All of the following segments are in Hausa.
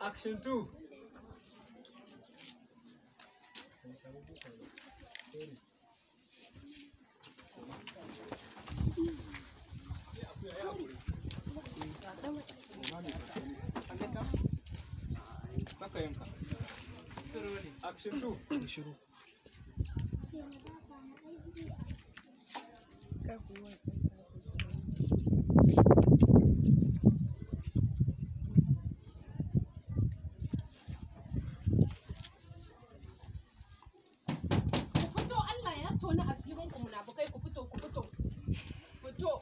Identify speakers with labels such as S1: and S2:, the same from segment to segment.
S1: Action 2. Action 2.
S2: tona asirin ku munafukai ku fito fito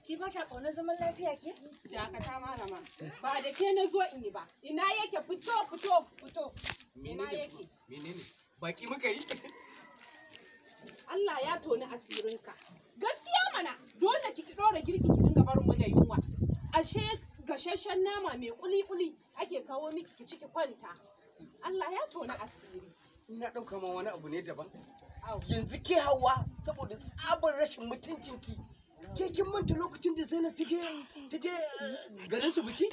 S3: ki ba ka ƙaunar zaman lafiya ke?
S2: Dakata malama ba da ke na zo in yi ba ina yake fito ina yake
S1: menene baki muka yi
S2: Allah ya toni asirinka gaskiya mana dole ki dora girki ki dinga barin mu da yunwa ashe gashashen nama mai kuli ake kawo miki ki ciki kwanta Allah ya toni asiri
S1: ina dauka ma wani abu ne daban yanzu ke Hauwa saboda tsabar rashin mutuncinki ke kin manta lokacin da Zainab ta je garin su biki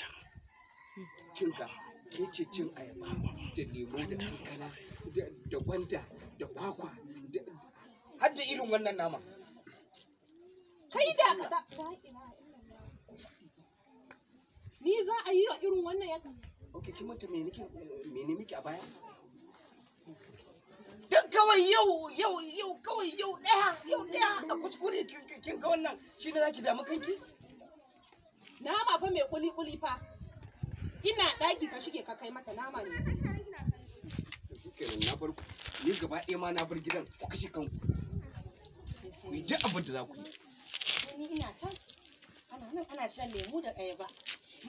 S1: kinka ke ce cin ayaba da lemo da kankana da gwanda da kwakwa har da irin wannan nama
S2: kai da ka ni za a yi wa irin wannan ya
S1: okay kin manta me miki a baya dan kawai yau daya a kuskure kin ga wannan shi ne zaki damu kanki
S2: nama fa mai kuli fa ina daki ka shige ka kai mata nama ne
S1: shikenan na bar ni gaba ɗaya ma na bar gidan ku kashe kanku ku yi duk abin da za ku yi
S3: ni ina can ana nan ana shan lemu da ayaba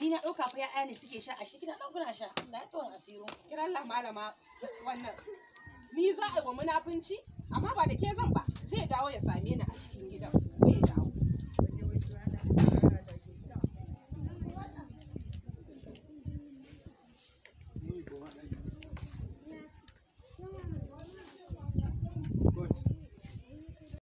S3: ni na ɗauka fa ya'ya ne suke sha a shi kina ɗaukuna sha Allah ya tona asirin
S2: kira Allah malama wannan ni za a yi wa munafunci amma ba da ke zan ba zai dawo ya same ni a cikin gidan